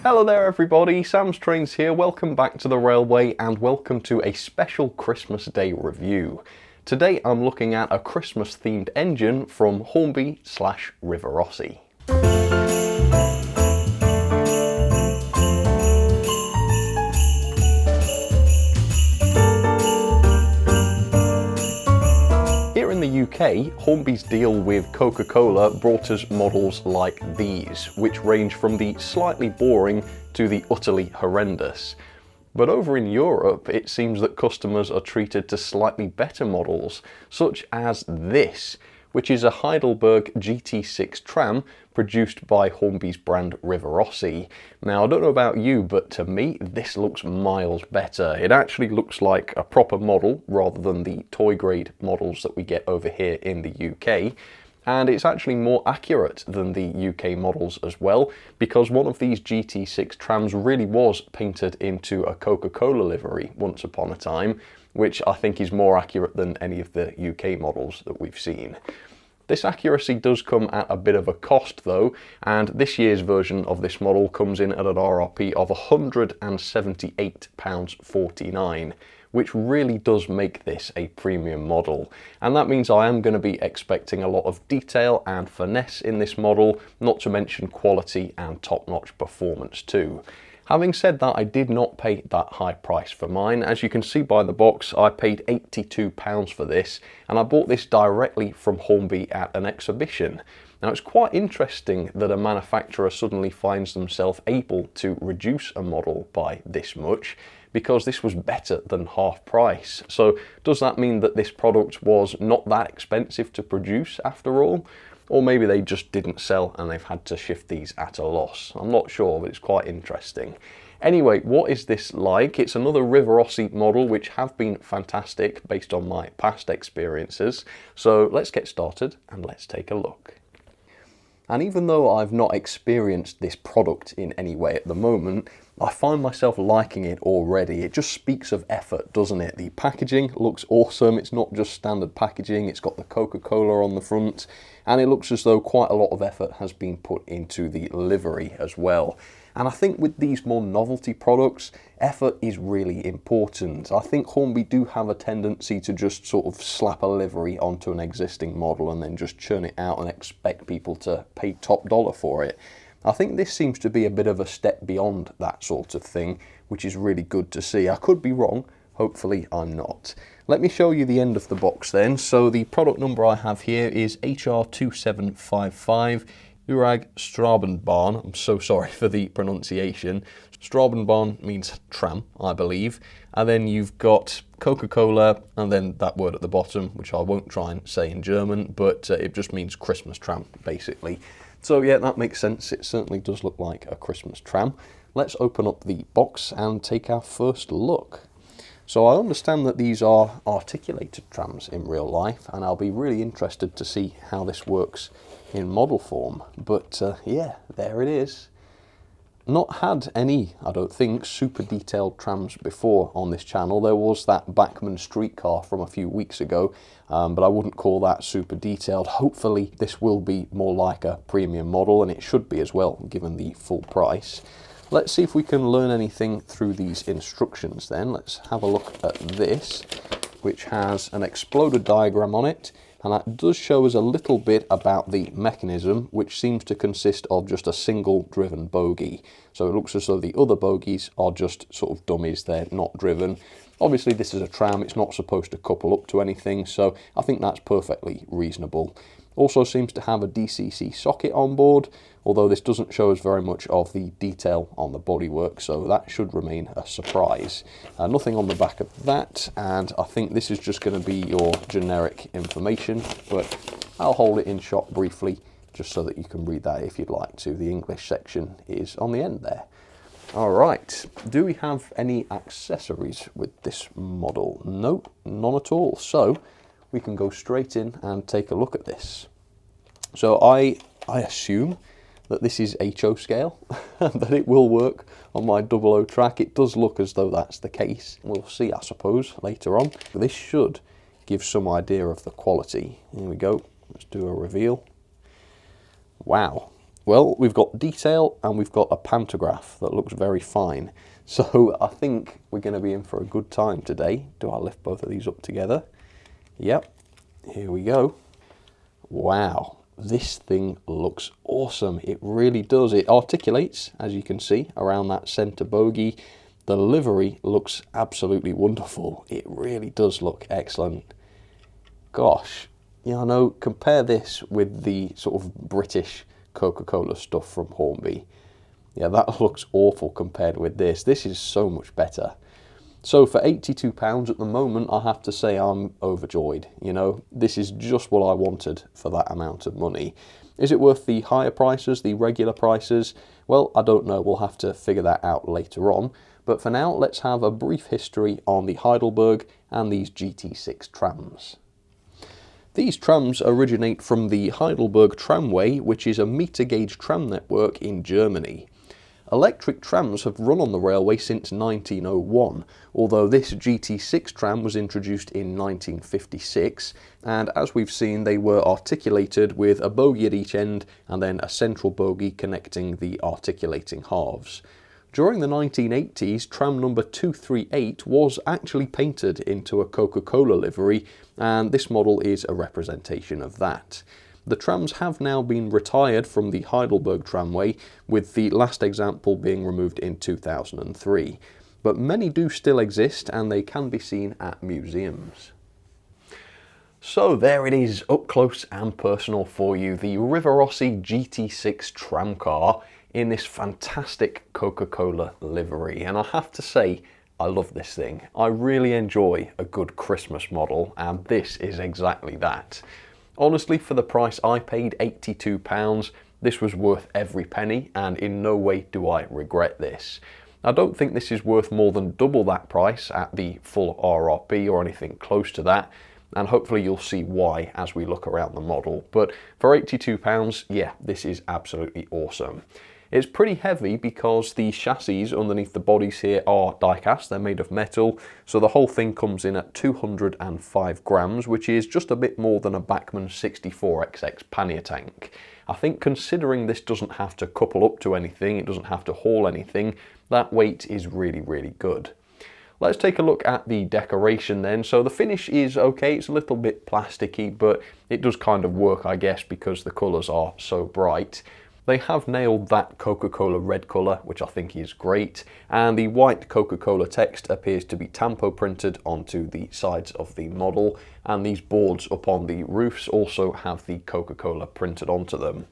Hello there everybody, Sam's Trains here, welcome back to the railway and welcome to a special Christmas Day review. Today I'm looking at a Christmas themed engine from Hornby / Rivarossi. Here in the UK, Hornby's deal with Coca-Cola brought us models like these, which range from the slightly boring to the utterly horrendous. But over in Europe, it seems that customers are treated to slightly better models, such as this, which is a Heidelberg GT6 Tram produced by Hornby's brand Rivarossi. Now, I don't know about you, but to me, this looks miles better. It actually looks like a proper model rather than the toy grade models that we get over here in the UK. And it's actually more accurate than the UK models as well, because one of these GT6 trams really was painted into a Coca-Cola livery once upon a time, which I think is more accurate than any of the UK models that we've seen. This accuracy does come at a bit of a cost though, and this year's version of this model comes in at an RRP of £178.49, which really does make this a premium model. And that means I am going to be expecting a lot of detail and finesse in this model, not to mention quality and top-notch performance too. Having said that, I did not pay that high price for mine. As you can see by the box, I paid £82 for this, and I bought this directly from Hornby at an exhibition. Now, it's quite interesting that a manufacturer suddenly finds themselves able to reduce a model by this much, because this was better than half price. So does that mean that this product was not that expensive to produce after all? Or maybe they just didn't sell and they've had to shift these at a loss. I'm not sure, but it's quite interesting. Anyway, what is this like? It's another Rivarossi model, which have been fantastic based on my past experiences. So let's get started and let's take a look. And even though I've not experienced this product in any way at the moment, I find myself liking it already. It just speaks of effort, doesn't it? The packaging looks awesome. It's not just standard packaging. It's got the Coca-Cola on the front, and it looks as though quite a lot of effort has been put into the livery as well. And I think with these more novelty products, effort is really important. I think Hornby do have a tendency to just sort of slap a livery onto an existing model and then just churn it out and expect people to pay top dollar for it. I think this seems to be a bit of a step beyond that sort of thing, which is really good to see. I could be wrong, hopefully I'm not. Let me show you the end of the box then. So the product number I have here is HR2755 Urag Strabenbahn. I'm so sorry for the pronunciation. Strabenbahn means tram, I believe. And then you've got Coca-Cola, and then that word at the bottom, which I won't try and say in German, but it just means Christmas tram, basically. So yeah, that makes sense. It certainly does look like a Christmas tram. Let's open up the box and take our first look. So I understand that these are articulated trams in real life, and I'll be really interested to see how this works in model form. But yeah, there it is. Not had any, I don't think, super detailed trams before on this channel. There was that Bachmann streetcar from a few weeks ago, but I wouldn't call that super detailed. Hopefully this will be more like a premium model, and it should be as well, given the full price. Let's see if we can learn anything through these instructions then. Let's have a look at this, which has an exploder diagram on it. And that does show us a little bit about the mechanism, which seems to consist of just a single driven bogie. So it looks as though the other bogies are just sort of dummies, they're not driven. Obviously this is a tram, it's not supposed to couple up to anything, so I think that's perfectly reasonable. Also seems to have a DCC socket on board, although this doesn't show us very much of the detail on the bodywork, so that should remain a surprise. Nothing on the back of that, and I think this is just going to be your generic information, but I'll hold it in shot briefly, just so that you can read that if you'd like to. The English section is on the end there. Alright, do we have any accessories with this model? Nope, none at all. So we can go straight in and take a look at this. So I assume that this is HO scale, that it will work on my 00 track. It does look as though that's the case. We'll see, I suppose, later on. This should give some idea of the quality. Here we go. Let's do a reveal. Wow. Well, we've got detail and we've got a pantograph that looks very fine. So I think we're going to be in for a good time today. Do I lift both of these up together? Yep, here we go. Wow, this thing looks awesome. It really does. It articulates, as you can see, around that centre bogey. The livery looks absolutely wonderful. It really does look excellent. Gosh, yeah, I know, compare this with the sort of British Coca-Cola stuff from Hornby. Yeah, that looks awful compared with this. This is so much better. So for £82 at the moment, I have to say I'm overjoyed. You know, this is just what I wanted for that amount of money. Is it worth the higher prices, the regular prices? Well, I don't know. We'll have to figure that out later on. But for now, let's have a brief history on the Heidelberg and these GT6 trams. These trams originate from the Heidelberg Tramway, which is a meter gauge tram network in Germany. Electric trams have run on the railway since 1901, although this GT6 tram was introduced in 1956, and as we've seen, they were articulated with a bogie at each end and then a central bogie connecting the articulating halves. During the 1980s, tram number 238 was actually painted into a Coca-Cola livery, and this model is a representation of that. The trams have now been retired from the Heidelberg Tramway, with the last example being removed in 2003. But many do still exist, and they can be seen at museums. So there it is, up close and personal for you, the Rivarossi GT6 tram car in this fantastic Coca-Cola livery. And I have to say, I love this thing. I really enjoy a good Christmas model, and this is exactly that. Honestly, for the price I paid, £82, this was worth every penny, and in no way do I regret this. I don't think this is worth more than double that price at the full RRP or anything close to that, and hopefully you'll see why as we look around the model. But for £82, yeah, this is absolutely awesome. It's pretty heavy because the chassis underneath the bodies here are die-cast, they're made of metal, so the whole thing comes in at 205 grams, which is just a bit more than a Bachmann 64XX pannier tank. I think considering this doesn't have to couple up to anything, it doesn't have to haul anything, that weight is really, really good. Let's take a look at the decoration then. So the finish is okay, it's a little bit plasticky, but it does kind of work, I guess, because the colours are so bright. They have nailed that Coca-Cola red colour, which I think is great, and the white Coca-Cola text appears to be tampo printed onto the sides of the model, and these boards up on the roofs also have the Coca-Cola printed onto them.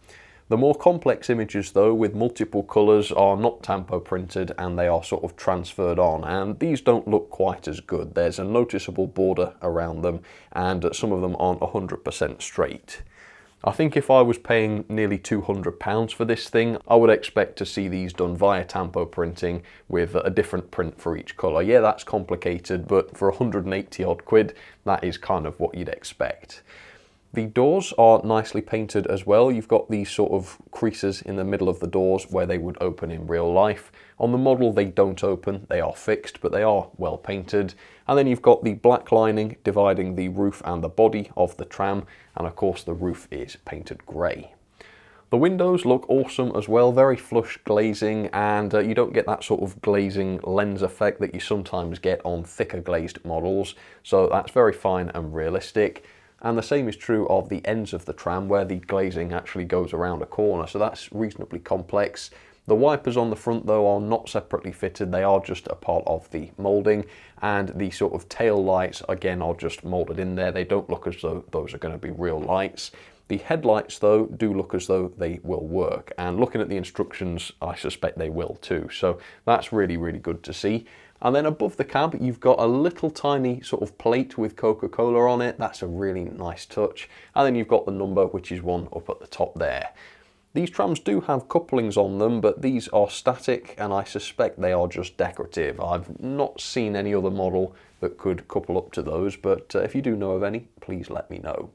The more complex images though, with multiple colours, are not tampo printed and they are sort of transferred on, and these don't look quite as good. There's a noticeable border around them, and some of them aren't 100% straight. I think if I was paying nearly £200 for this thing, I would expect to see these done via tampo printing with a different print for each colour. Yeah, that's complicated, but for 180 odd quid, that is kind of what you'd expect. The doors are nicely painted as well. You've got these sort of creases in the middle of the doors where they would open in real life. On the model they don't open, they are fixed, but they are well painted. And then you've got the black lining dividing the roof and the body of the tram, and of course the roof is painted grey. The windows look awesome as well, very flush glazing, and you don't get that sort of glazing lens effect that you sometimes get on thicker glazed models, so that's very fine and realistic. And the same is true of the ends of the tram where the glazing actually goes around a corner, so that's reasonably complex. The wipers on the front though are not separately fitted, they are just a part of the moulding, and the sort of tail lights again are just moulded in there. They don't look as though those are going to be real lights. The headlights though do look as though they will work, and looking at the instructions I suspect they will too, so that's really, really good to see. And then above the cab, you've got a little tiny sort of plate with Coca-Cola on it. That's a really nice touch. And then you've got the number, which is one up at the top there. These trams do have couplings on them, but these are static, and I suspect they are just decorative. I've not seen any other model that could couple up to those, but if you do know of any, please let me know.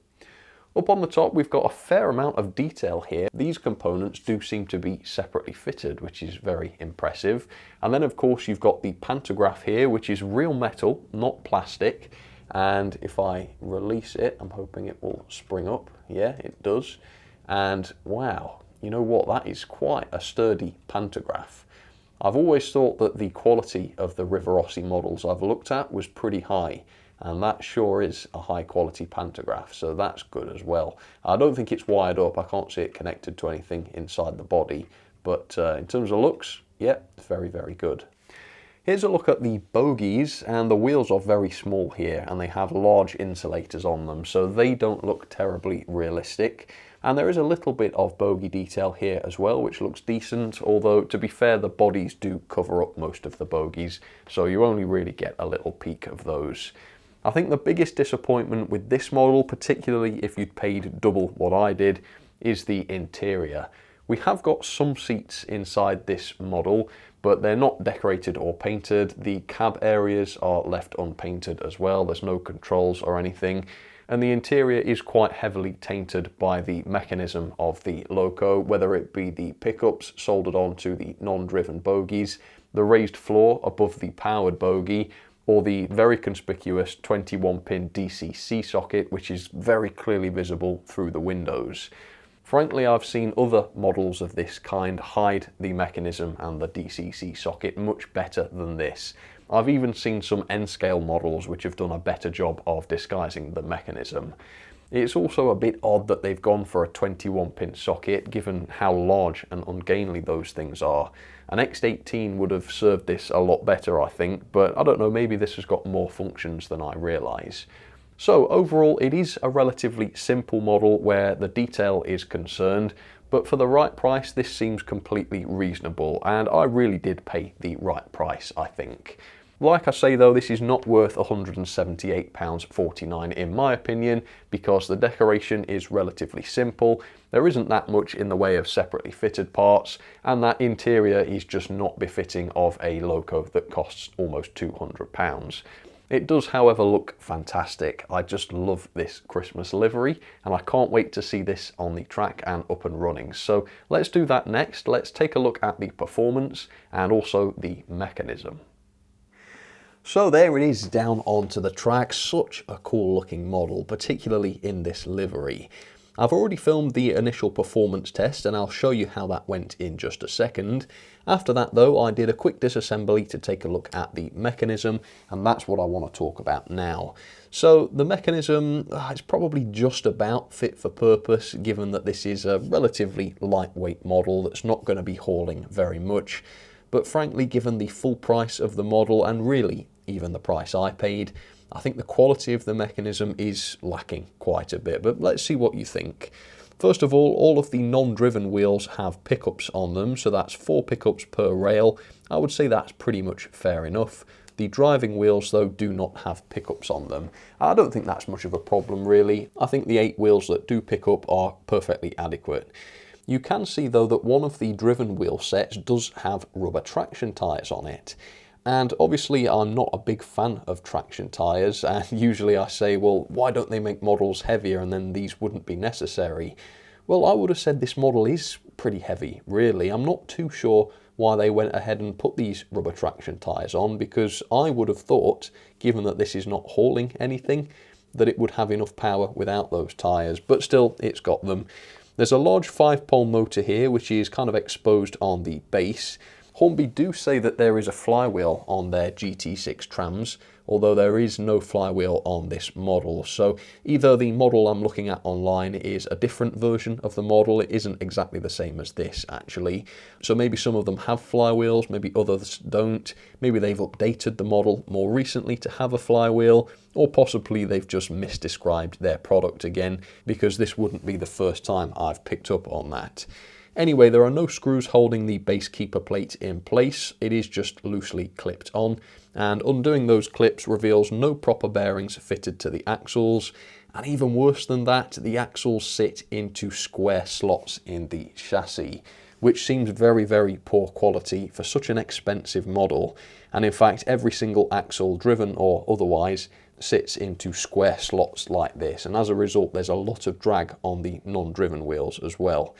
Up on the top, we've got a fair amount of detail here. These components do seem to be separately fitted, which is very impressive. And then of course you've got the pantograph here, which is real metal, not plastic. And if I release it, I'm hoping it will spring up. Yeah, it does. And wow, you know what, that is quite a sturdy pantograph. I've always thought that the quality of the Rivarossi models I've looked at was pretty high, and that sure is a high quality pantograph, so that's good as well. I don't think it's wired up, I can't see it connected to anything inside the body, but in terms of looks, yeah, it's very, very good. Here's a look at the bogies, and the wheels are very small here, and they have large insulators on them, so they don't look terribly realistic. And there is a little bit of bogie detail here as well, which looks decent, although to be fair, the bodies do cover up most of the bogies, so you only really get a little peek of those. I think the biggest disappointment with this model, particularly if you'd paid double what I did, is the interior. We have got some seats inside this model, but they're not decorated or painted. The cab areas are left unpainted as well. There's no controls or anything. And the interior is quite heavily tainted by the mechanism of the loco, whether it be the pickups soldered onto the non-driven bogies, the raised floor above the powered bogie, or the very conspicuous 21-pin DCC socket, which is very clearly visible through the windows. Frankly, I've seen other models of this kind hide the mechanism and the DCC socket much better than this. I've even seen some N-scale models which have done a better job of disguising the mechanism. It's also a bit odd that they've gone for a 21-pin socket, given how large and ungainly those things are. An X18 would have served this a lot better, I think, but I don't know, maybe this has got more functions than I realise. So overall, it is a relatively simple model where the detail is concerned, but for the right price, this seems completely reasonable, and I really did pay the right price, I think. Like I say though, this is not worth £178.49 in my opinion, because the decoration is relatively simple, there isn't that much in the way of separately fitted parts, and that interior is just not befitting of a loco that costs almost £200. It does, however, look fantastic. I just love this Christmas livery, and I can't wait to see this on the track and up and running. So let's do that next. Let's take a look at the performance and also the mechanism. So there it is down onto the track. Such a cool looking model, particularly in this livery. I've already filmed the initial performance test and I'll show you how that went in just a second. After that though, I did a quick disassembly to take a look at the mechanism, and that's what I want to talk about now. So the mechanism is probably just about fit for purpose, given that this is a relatively lightweight model that's not going to be hauling very much. But frankly, given the full price of the model, and really even the price I paid, I think the quality of the mechanism is lacking quite a bit, but let's see what you think. First of all of the non-driven wheels have pickups on them, so that's 4 pickups per rail. I would say that's pretty much fair enough. The driving wheels though do not have pickups on them. I don't think that's much of a problem really. I think the 8 wheels that do pick up are perfectly adequate. You can see though that one of the driven wheel sets does have rubber traction tyres on it. And obviously I'm not a big fan of traction tyres, and usually I say, well, why don't they make models heavier and then these wouldn't be necessary? Well, I would have said this model is pretty heavy, really. I'm not too sure why they went ahead and put these rubber traction tyres on, because I would have thought, given that this is not hauling anything, that it would have enough power without those tyres, but still, it's got them. There's a large 5-pole motor here, which is kind of exposed on the base. Hornby do say that there is a flywheel on their GT6 trams, although there is no flywheel on this model. So either the model I'm looking at online is a different version of the model, it isn't exactly the same as this actually. So maybe some of them have flywheels, maybe others don't. Maybe they've updated the model more recently to have a flywheel, or possibly they've just misdescribed their product again, because this wouldn't be the first time I've picked up on that. Anyway, there are no screws holding the base keeper plate in place, it is just loosely clipped on, and undoing those clips reveals no proper bearings fitted to the axles, and even worse than that, the axles sit into square slots in the chassis, which seems very, very poor quality for such an expensive model, and in fact every single axle, driven or otherwise, sits into square slots like this, and as a result there's a lot of drag on the non-driven wheels as well.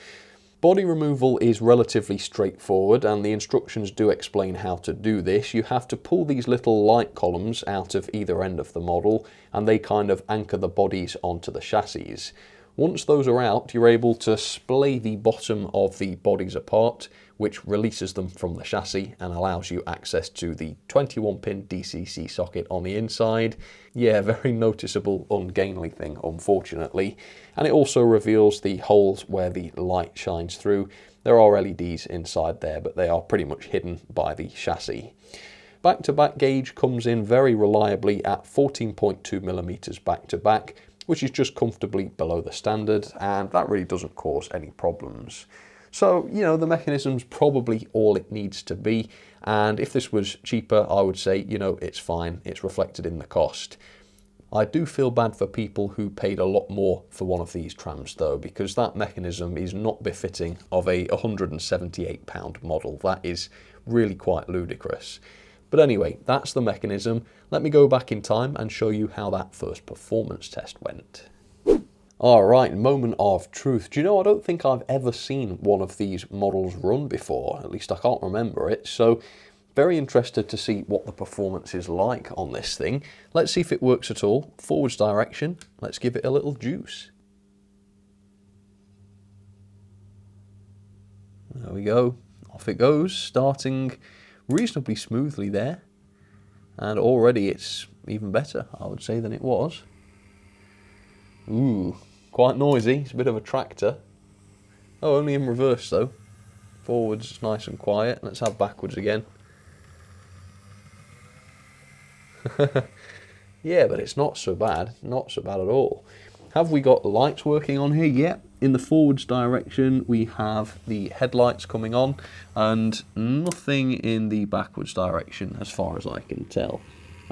Body removal is relatively straightforward, and the instructions do explain how to do this. You have to pull these little light columns out of either end of the model, and they kind of anchor the bodies onto the chassis. Once those are out, you're able to splay the bottom of the bodies apart, which releases them from the chassis and allows you access to the 21-pin DCC socket on the inside. Yeah, very noticeable ungainly thing, unfortunately. And it also reveals the holes where the light shines through. There are LEDs inside there, but they are pretty much hidden by the chassis. Back-to-back gauge comes in very reliably at 14.2mm back-to-back, which is just comfortably below the standard, and that really doesn't cause any problems. So, you know, the mechanism's probably all it needs to be, and if this was cheaper, I would say, you know, it's fine, it's reflected in the cost. I do feel bad for people who paid a lot more for one of these trams though, because that mechanism is not befitting of a £178 model. That is really quite ludicrous. But anyway, that's the mechanism. Let me go back in time and show you how that first performance test went. Alright, moment of truth. Do you know, I don't think I've ever seen one of these models run before. At least I can't remember it. So, very interested to see what the performance is like on this thing. Let's see if it works at all. Forwards direction. Let's give it a little juice. There we go. Off it goes, starting reasonably smoothly there, and already it's even better, I would say, than it was. Ooh, quite noisy. It's a bit of a tractor. Oh, only in reverse though. Forwards is nice and quiet. Let's have backwards again. Yeah, but it's not so bad. Not so bad at all. Have we got lights working on here? Yep. In the forwards direction, we have the headlights coming on, and nothing in the backwards direction, as far as I can tell.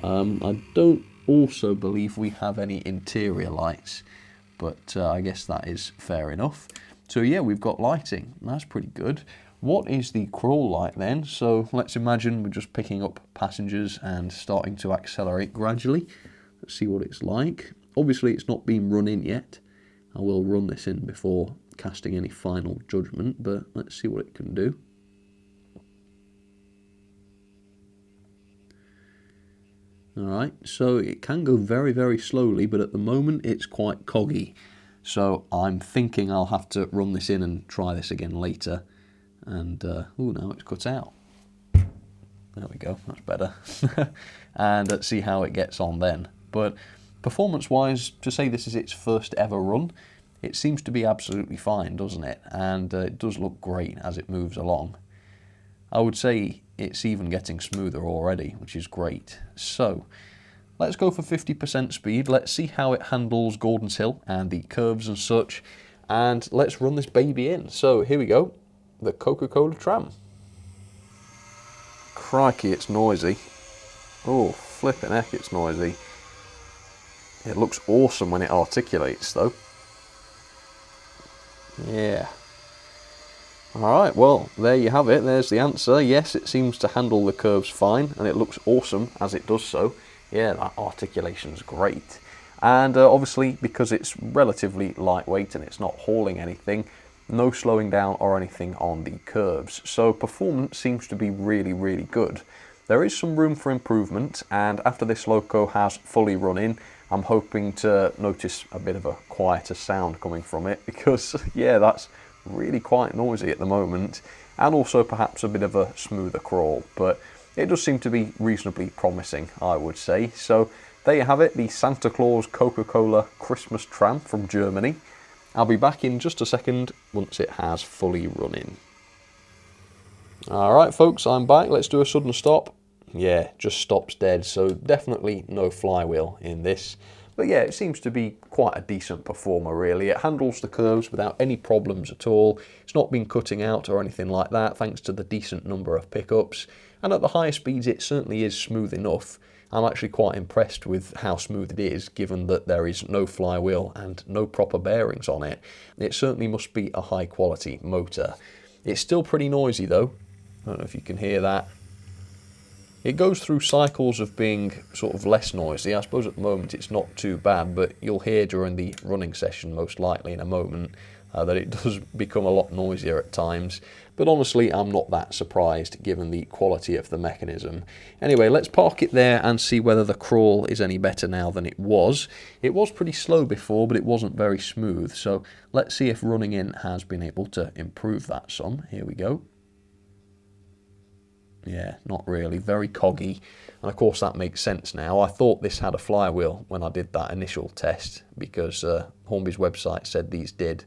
I don't also believe we have any interior lights, but I guess that is fair enough. So yeah, we've got lighting. That's pretty good. What is the crawl like then? So let's imagine we're just picking up passengers and starting to accelerate gradually. Let's see what it's like. Obviously, it's not been run in yet. I will run this in before casting any final judgment, but let's see what it can do. Alright, so it can go very, very slowly, but at the moment it's quite coggy. So I'm thinking I'll have to run this in and try this again later. And, oh, now it's cut out. There we go, that's better. And let's see how it gets on then. But performance-wise, to say this is its first ever run, it seems to be absolutely fine, doesn't it? And it does look great as it moves along. I would say it's even getting smoother already, which is great. So, let's go for 50% speed. Let's see how it handles Gordon's Hill and the curves and such. And let's run this baby in. So, here we go. The Coca-Cola Tram. Crikey, it's noisy. Oh, flipping heck, it's noisy. It looks awesome when it articulates, though. Yeah. Alright, well, there you have it. There's the answer. Yes, it seems to handle the curves fine, and it looks awesome as it does so. Yeah, that articulation's great. And obviously, because it's relatively lightweight and it's not hauling anything, no slowing down or anything on the curves. So performance seems to be really, really good. There is some room for improvement, and after this loco has fully run in, I'm hoping to notice a bit of a quieter sound coming from it, because yeah, that's really quite noisy at the moment, and also perhaps a bit of a smoother crawl, but it does seem to be reasonably promising, I would say. So there you have it, the Santa Claus Coca-Cola Christmas Tram from Germany. I'll be back in just a second once it has fully run in. Alright folks, I'm back. Let's do a sudden stop. Yeah, just stops dead, so definitely no flywheel in this. But yeah, it seems to be quite a decent performer really. It handles the curves without any problems at all. It's not been cutting out or anything like that, thanks to the decent number of pickups. And at the higher speeds it certainly is smooth enough. I'm actually quite impressed with how smooth it is, given that there is no flywheel and no proper bearings on it. It certainly must be a high quality motor. It's still pretty noisy though. I don't know if you can hear that. It goes through cycles of being sort of less noisy. I suppose at the moment it's not too bad, but you'll hear during the running session most likely in a moment that it does become a lot noisier at times. But honestly, I'm not that surprised given the quality of the mechanism. Anyway, let's park it there and see whether the crawl is any better now than it was. It was pretty slow before, but it wasn't very smooth. So let's see if running in has been able to improve that some. Here we go. Yeah, not really. Very coggy. And of course that makes sense now. I thought this had a flywheel when I did that initial test because Hornby's website said these did.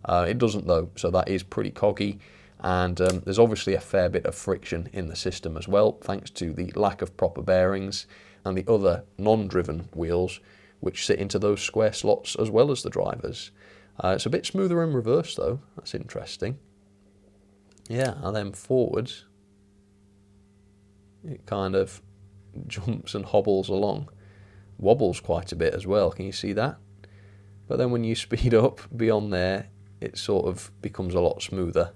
It doesn't though, so that is pretty coggy. And there's obviously a fair bit of friction in the system as well, thanks to the lack of proper bearings and the other non-driven wheels which sit into those square slots as well as the drivers. It's a bit smoother in reverse though, that's interesting. Yeah, and then forwards, it kind of jumps and hobbles along. Wobbles quite a bit as well, can you see that? But then when you speed up beyond there, it sort of becomes a lot smoother.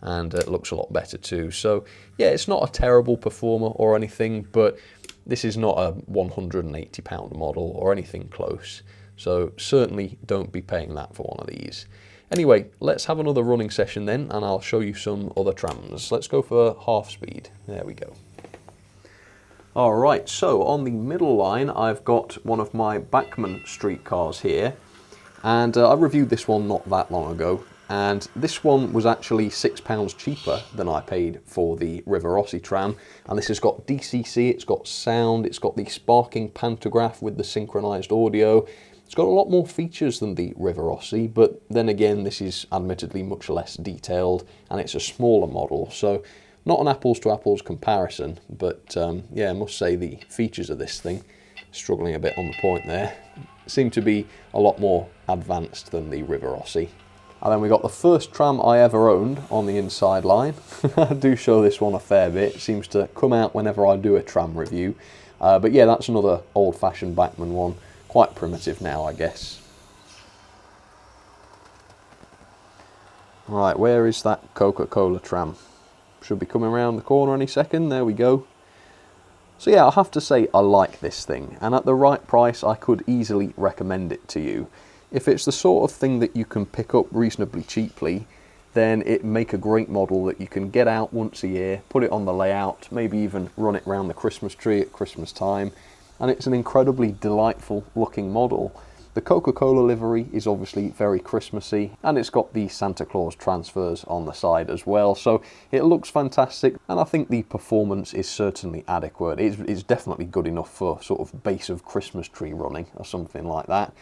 And it looks a lot better too. So yeah, it's not a terrible performer or anything, but this is not a £180 model or anything close. So certainly don't be paying that for one of these. Anyway, let's have another running session then, and I'll show you some other trams. Let's go for half speed. There we go. Alright, so on the middle line, I've got one of my Bachmann streetcars here. And I reviewed this one not that long ago. And this one was actually £6 cheaper than I paid for the Rivarossi tram. And this has got DCC, it's got sound, it's got the sparking pantograph with the synchronised audio. It's got a lot more features than the Rivarossi, but then again, this is admittedly much less detailed and it's a smaller model. So not an apples to apples comparison, but yeah, I must say the features of this thing, struggling a bit on the point there, seem to be a lot more advanced than the Rivarossi. And then we got the first tram I ever owned on the inside line. I do show this one a fair bit. It seems to come out whenever I do a tram review. But yeah, that's another old-fashioned Bachmann one. Quite primitive now, I guess. Right, where is that Coca-Cola tram? Should be coming around the corner any second. There we go. So yeah, I have to say I like this thing. And at the right price, I could easily recommend it to you. If it's the sort of thing that you can pick up reasonably cheaply, then it make a great model that you can get out once a year, put it on the layout, maybe even run it around the Christmas tree at Christmas time, and it's an incredibly delightful looking model. The Coca-Cola livery is obviously very Christmassy, and it's got the Santa Claus transfers on the side as well, so it looks fantastic, and I think the performance is certainly adequate. It's definitely good enough for sort of base of Christmas tree running or something like that.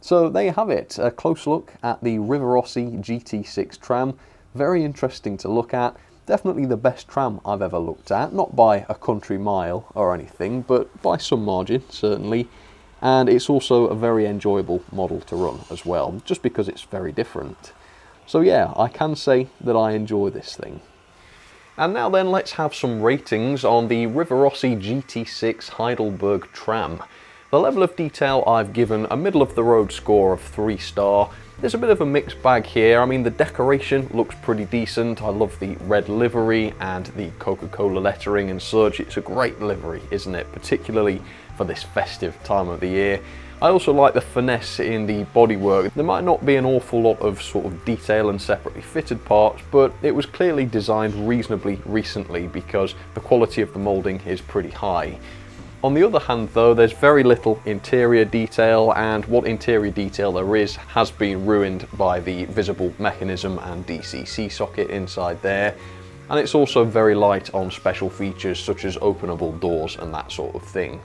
So there you have it, a close look at the Rivarossi GT6 tram. Very interesting to look at. Definitely the best tram I've ever looked at, not by a country mile or anything, but by some margin, certainly. And it's also a very enjoyable model to run as well, just because it's very different. So yeah, I can say that I enjoy this thing. And now then, let's have some ratings on the Rivarossi GT6 Heidelberg tram. The level of detail I've given a middle-of-the-road score of 3-star. There's a bit of a mixed bag here. I mean, the decoration looks pretty decent. I love the red livery and the Coca-Cola lettering and such. It's a great livery, isn't it? Particularly for this festive time of the year. I also like the finesse in the bodywork. There might not be an awful lot of sort of detail and separately fitted parts, but it was clearly designed reasonably recently because the quality of the moulding is pretty high. On the other hand though, there's very little interior detail, and what interior detail there is has been ruined by the visible mechanism and DCC socket inside there. And it's also very light on special features such as openable doors and that sort of thing.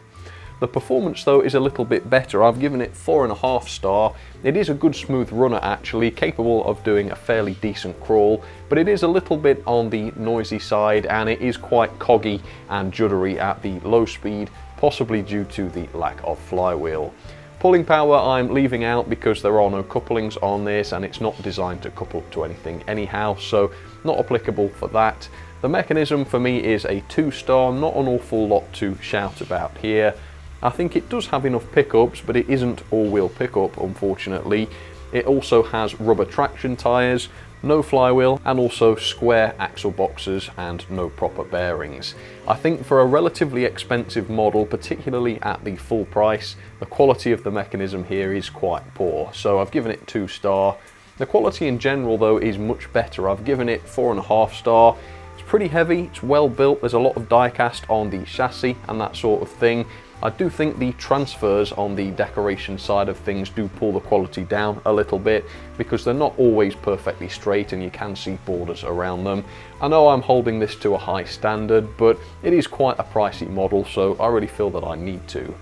The performance though is a little bit better. I've given it 4.5 star. It is a good smooth runner actually, capable of doing a fairly decent crawl, but it is a little bit on the noisy side and it is quite coggy and juddery at the low speed, possibly due to the lack of flywheel. Pulling power I'm leaving out because there are no couplings on this and it's not designed to couple to anything anyhow, so not applicable for that. The mechanism for me is a 2-star, not an awful lot to shout about here. I think it does have enough pickups, but it isn't all-wheel pickup, unfortunately. It also has rubber traction tyres, no flywheel, and also square axle boxes and no proper bearings. I think for a relatively expensive model, particularly at the full price, the quality of the mechanism here is quite poor. So I've given it 2-star. The quality in general though is much better. I've given it 4.5 star. It's pretty heavy, it's well built, there's a lot of die cast on the chassis and that sort of thing. I do think the transfers on the decoration side of things do pull the quality down a little bit because they're not always perfectly straight and you can see borders around them. I know I'm holding this to a high standard, but it is quite a pricey model, so I really feel that I need to.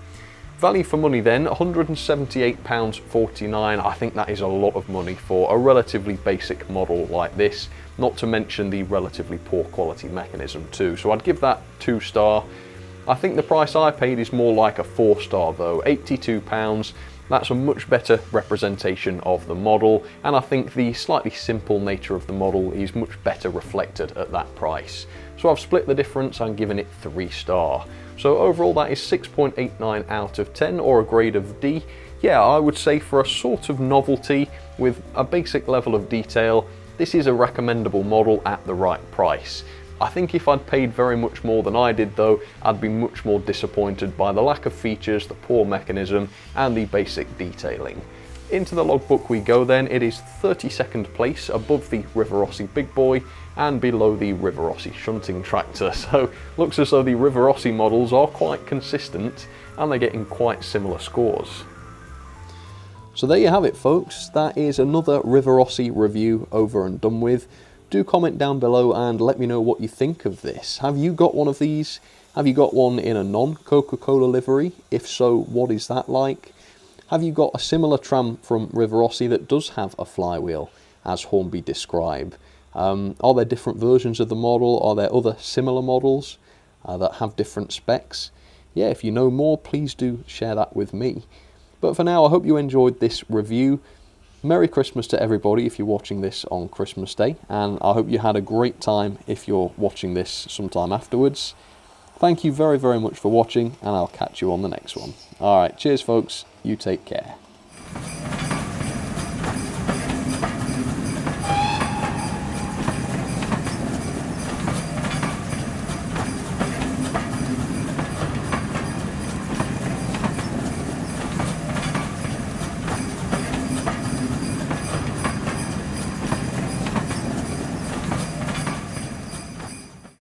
Value for money then, £178.49. I think that is a lot of money for a relatively basic model like this, not to mention the relatively poor quality mechanism too. So I'd give that 2 star. I think the price I paid is more like a 4 star though, £82. That's a much better representation of the model, and I think the slightly simple nature of the model is much better reflected at that price. So I've split the difference and given it 3 star. So overall that is 6.89 out of 10, or a grade of D. Yeah, I would say for a sort of novelty with a basic level of detail, this is a recommendable model at the right price. I think if I'd paid very much more than I did though, I'd be much more disappointed by the lack of features, the poor mechanism and the basic detailing. Into the logbook we go then. It is 32nd place, above the Rivarossi Big Boy and below the Rivarossi Shunting Tractor. So looks as though the Rivarossi models are quite consistent and they're getting quite similar scores. So there you have it folks, that is another Rivarossi review over and done with. Do comment down below and let me know what you think of this. Have you got one of these? Have you got one in a non-Coca-Cola livery? If so, what is that like? Have you got a similar tram from Rivarossi that does have a flywheel, as Hornby describe? Are there different versions of the model? Are there other similar models that have different specs? Yeah, if you know more, please do share that with me. But for now, I hope you enjoyed this review. Merry Christmas to everybody if you're watching this on Christmas Day, and I hope you had a great time if you're watching this sometime afterwards. Thank you very, very much for watching, and I'll catch you on the next one. Alright, cheers folks, you take care.